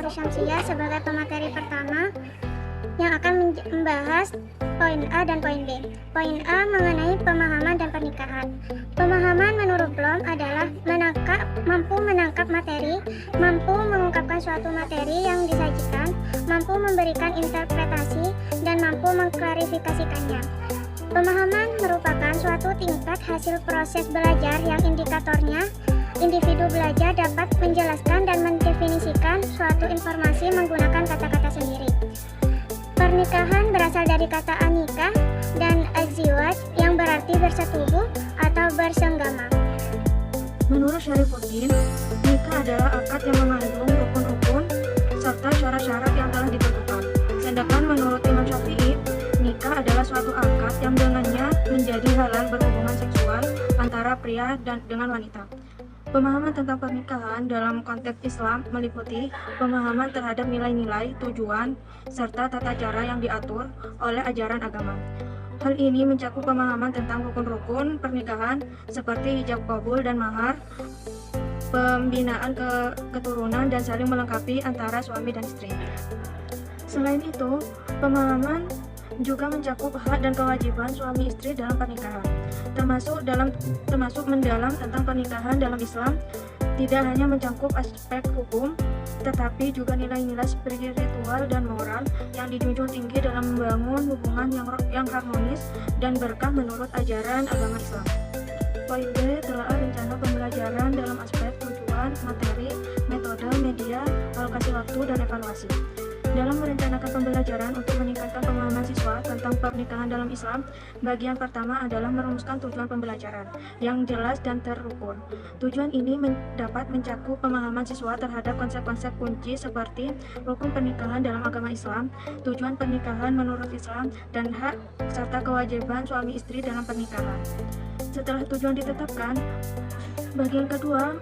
Nurul Syamsiah sebagai pemateri pertama yang akan membahas poin A dan poin B. Poin A mengenai pemahaman dan pernikahan. Pemahaman menurut Bloom adalah mampu menangkap materi, mampu mengungkapkan suatu materi yang disajikan, mampu memberikan interpretasi, dan mampu mengklarifikasikannya. Pemahaman merupakan suatu tingkat hasil proses belajar yang indikatornya individu belajar dapat menjelaskan dan mendefinisikan suatu informasi menggunakan kata-kata sendiri. Pernikahan berasal dari kata anikah dan azziwaj yang berarti bersetubuh atau bersenggama. Menurut Syarifuddin, nikah adalah akad yang mengandung rukun-rukun serta syarat-syarat yang telah ditentukan. Sedangkan menurut Imam Syafi'i, nikah adalah suatu akad yang dengannya menjadi halal berhubungan seksual antara pria dan dengan wanita. Pemahaman tentang pernikahan dalam konteks Islam meliputi pemahaman terhadap nilai-nilai, tujuan, serta tata cara yang diatur oleh ajaran agama. Hal ini mencakup pemahaman tentang rukun-rukun pernikahan seperti ijab kabul dan mahar, pembinaan keturunan, dan saling melengkapi antara suami dan istri. Selain itu, pemahaman juga mencakup hak dan kewajiban suami istri dalam pernikahan, termasuk mendalam tentang pernikahan dalam Islam. Tidak hanya mencakup aspek hukum, tetapi juga nilai-nilai spiritual dan moral yang dijunjung tinggi dalam membangun hubungan yang harmonis dan berkah menurut ajaran agama Islam. Poin B, telah rencana pembelajaran dalam aspek tujuan, materi, metode, media, alokasi waktu, dan evaluasi. Dalam merencanakan pembelajaran untuk meningkatkan pemahaman siswa tentang pernikahan dalam Islam, bagian pertama adalah merumuskan tujuan pembelajaran yang jelas dan terukur. Tujuan ini dapat mencakup pemahaman siswa terhadap konsep-konsep kunci seperti rukun pernikahan dalam agama Islam, tujuan pernikahan menurut Islam, dan hak serta kewajiban suami istri dalam pernikahan. Setelah tujuan ditetapkan, bagian kedua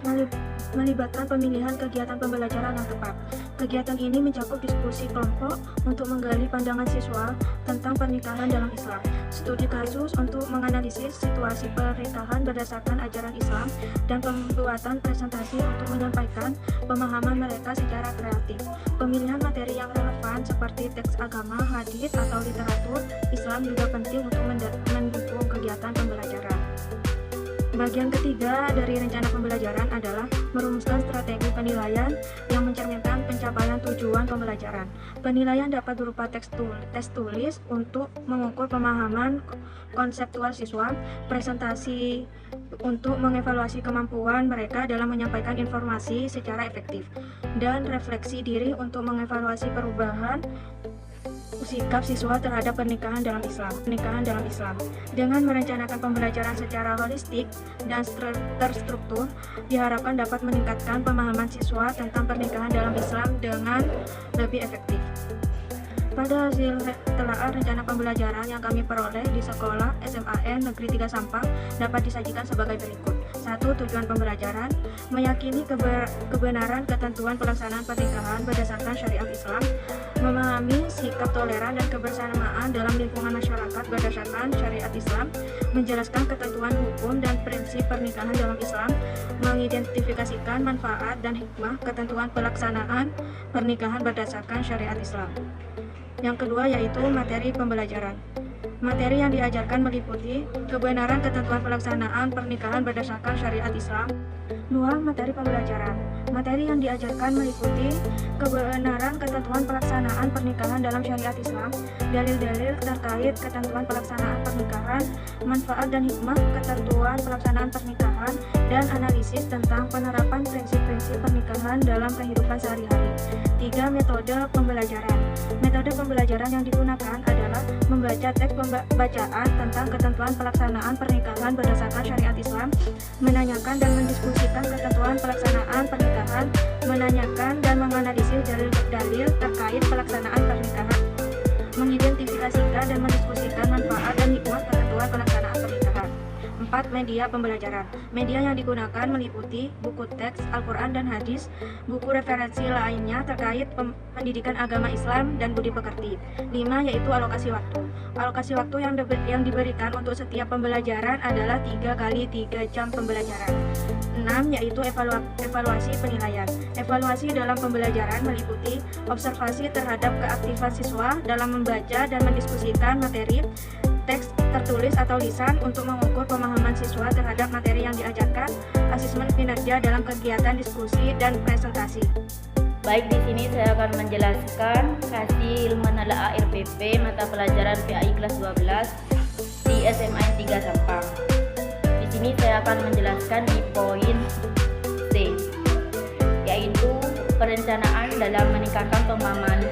melibatkan pemilihan kegiatan pembelajaran yang tepat. Kegiatan ini mencakup diskusi kelompok untuk menggali pandangan siswa tentang pernikahan dalam Islam, studi kasus untuk menganalisis situasi pernikahan berdasarkan ajaran Islam, dan pembuatan presentasi untuk menyampaikan pemahaman mereka secara kreatif. Pemilihan materi yang relevan seperti teks agama, hadis, atau literatur Islam juga penting untuk mendukung kegiatan pembelajaran. Bagian ketiga dari rencana pembelajaran adalah merumuskan strategi penilaian yang mencerminkan pencapaian tujuan pembelajaran. Penilaian dapat berupa tes tulis untuk mengukur pemahaman konseptual siswa, presentasi untuk mengevaluasi kemampuan mereka dalam menyampaikan informasi secara efektif, dan refleksi diri untuk mengevaluasi perubahan sikap siswa terhadap pernikahan dalam Islam. Dengan merencanakan pembelajaran secara holistik dan terstruktur, diharapkan dapat meningkatkan pemahaman siswa tentang pernikahan dalam Islam dengan lebih efektif. Pada hasil telaah rencana pembelajaran yang kami peroleh di sekolah SMAN Negeri 3 Sampang dapat disajikan sebagai berikut. 1. Tujuan pembelajaran: meyakini kebenaran ketentuan pelaksanaan pernikahan berdasarkan syariat Islam, memahami sikap toleran dan kebersamaan dalam lingkungan masyarakat berdasarkan syariat Islam, menjelaskan ketentuan hukum dan prinsip pernikahan dalam Islam, mengidentifikasikan manfaat dan hikmah ketentuan pelaksanaan pernikahan berdasarkan syariat Islam. Yang kedua yaitu materi pembelajaran. Materi yang diajarkan meliputi kebenaran ketentuan pelaksanaan pernikahan berdasarkan syariat Islam. 2. Materi pembelajaran. Materi yang diajarkan meliputi kebenaran ketentuan pelaksanaan pernikahan dalam syariat Islam, dalil-dalil terkait ketentuan pelaksanaan pernikahan, manfaat dan hikmah ketentuan pelaksanaan pernikahan, dan analisis tentang penerapan prinsip-prinsip pernikahan dalam kehidupan sehari-hari. 3. Metode pembelajaran. Metode pembelajaran yang digunakan adalah membaca teks bacaan tentang ketentuan pelaksanaan pernikahan berdasarkan syariat Islam, menanyakan dan mendiskusikan ketentuan pelaksanaan pernikahan, menanyakan dan menganalisis dalil-dalil terkait pelaksanaan pernikahan, mengidentifikasikan dan mendiskusikan manfaat dan hikmah ketentuan pelaksanaan pernikahan. 4. terdapat media pembelajaran. Media yang digunakan meliputi buku teks, Al-Quran dan hadis, buku referensi lainnya terkait pendidikan agama Islam dan budi pekerti. 5. Yaitu alokasi waktu. Alokasi waktu yang diberikan untuk setiap pembelajaran adalah 3 kali 3 jam pembelajaran. 6. Yaitu evaluasi penilaian. Evaluasi dalam pembelajaran meliputi observasi terhadap keaktifan siswa dalam membaca dan mendiskusikan materi, teks tertulis atau lisan untuk mengukur pemahaman siswa terhadap materi yang diajarkan, asesmen kinerja dalam kegiatan diskusi dan presentasi. Baik, di sini saya akan menjelaskan hasil menelaah RPP mata pelajaran PAI kelas 12 di SMA 3 Sampang. Di sini saya akan menjelaskan di poin C, yaitu perencanaan dalam meningkatkan pemahaman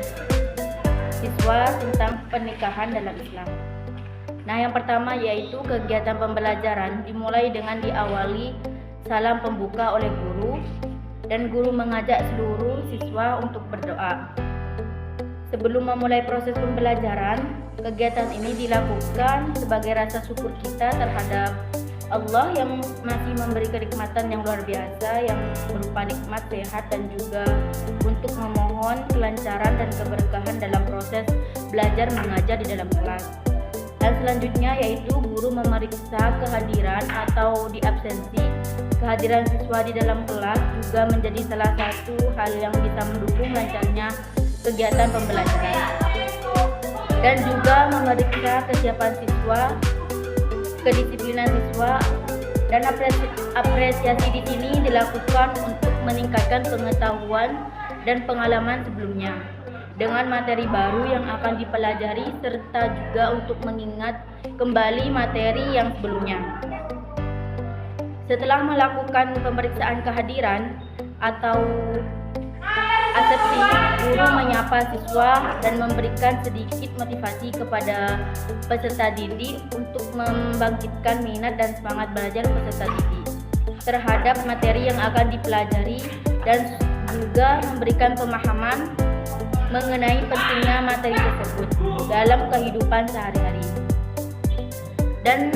siswa tentang pernikahan dalam Islam. Nah, yang pertama yaitu kegiatan pembelajaran dimulai dengan diawali salam pembuka oleh guru, dan guru mengajak seluruh siswa untuk berdoa. Sebelum memulai proses pembelajaran, kegiatan ini dilakukan sebagai rasa syukur kita terhadap Allah yang masih memberi kenikmatan yang luar biasa yang berupa nikmat sehat, dan juga untuk memohon kelancaran dan keberkahan dalam proses belajar mengajar di dalam kelas. Dan selanjutnya yaitu guru memeriksa kehadiran atau diabsensi. Kehadiran siswa di dalam kelas juga menjadi salah satu hal yang bisa mendukung lancarnya kegiatan pembelajaran. Dan juga memeriksa kesiapan siswa, kedisiplinan siswa, dan apresiasi di sini dilakukan untuk meningkatkan pengetahuan dan pengalaman sebelumnya dengan materi baru yang akan dipelajari, serta juga untuk mengingat kembali materi yang sebelumnya. Setelah melakukan pemeriksaan kehadiran atau asepsi, guru menyapa siswa dan memberikan sedikit motivasi kepada peserta didik untuk membangkitkan minat dan semangat belajar peserta didik terhadap materi yang akan dipelajari, dan juga memberikan pemahaman mengenai pentingnya materi tersebut dalam kehidupan sehari-hari. Dan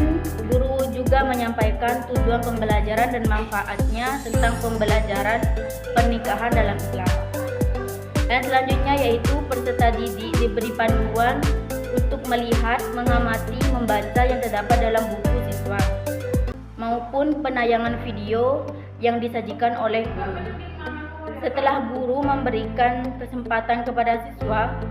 guru juga menyampaikan tujuan pembelajaran dan manfaatnya tentang pembelajaran pernikahan dalam Islam. Dan selanjutnya yaitu peserta didik diberi panduan untuk melihat, mengamati, membaca yang terdapat dalam buku siswa maupun penayangan video yang disajikan oleh guru. Setelah guru memberikan kesempatan kepada siswa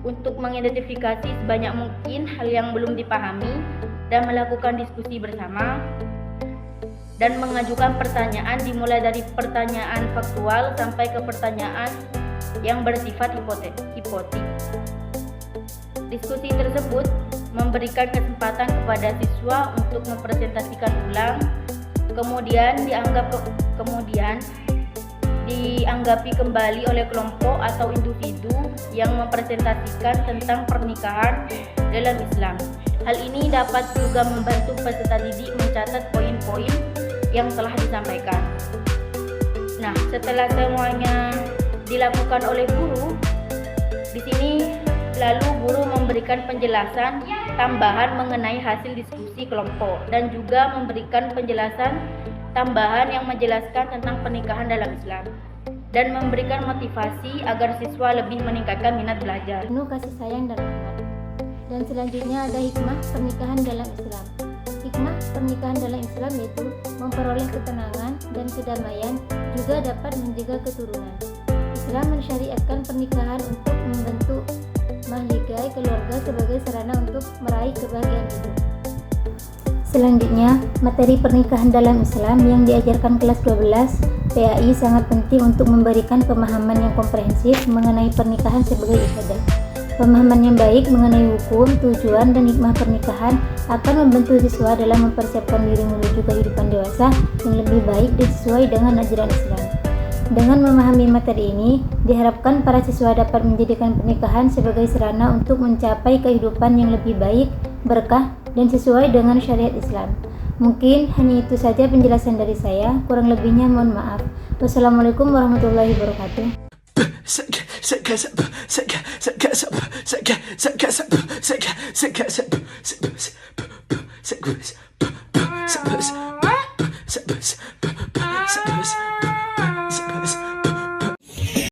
untuk mengidentifikasi sebanyak mungkin hal yang belum dipahami dan melakukan diskusi bersama dan mengajukan pertanyaan, dimulai dari pertanyaan faktual sampai ke pertanyaan yang bersifat hipotetik. Diskusi tersebut memberikan kesempatan kepada siswa untuk mempresentasikan ulang, kemudian dianggapi kembali oleh kelompok atau individu yang mempresentasikan tentang pernikahan dalam Islam. Hal ini dapat juga membantu peserta didik mencatat poin-poin yang telah disampaikan. Nah, setelah semuanya dilakukan oleh guru, di sini lalu guru memberikan penjelasan tambahan mengenai hasil diskusi kelompok, dan juga memberikan penjelasan tambahan yang menjelaskan tentang pernikahan dalam Islam dan memberikan motivasi agar siswa lebih meningkatkan minat belajar. Penuh kasih sayang dan rahmat. Dan selanjutnya ada hikmah pernikahan dalam Islam. Hikmah pernikahan dalam Islam yaitu memperoleh ketenangan dan kedamaian, juga dapat menjaga keturunan. Islam mensyariatkan pernikahan untuk membentuk mahligai keluarga sebagai sarana untuk meraih kebahagiaan hidup. Selanjutnya, materi pernikahan dalam Islam yang diajarkan kelas 12 PAI sangat penting untuk memberikan pemahaman yang komprehensif mengenai pernikahan sebagai ibadah. Pemahaman yang baik mengenai hukum, tujuan, dan hikmah pernikahan akan membantu siswa dalam mempersiapkan diri menuju kehidupan dewasa yang lebih baik dan sesuai dengan ajaran Islam. Dengan memahami materi ini, diharapkan para siswa dapat menjadikan pernikahan sebagai sarana untuk mencapai kehidupan yang lebih baik, berkah, dan sesuai dengan syariat Islam. Mungkin hanya itu saja penjelasan dari saya, kurang lebihnya mohon maaf. Wassalamualaikum warahmatullahi wabarakatuh.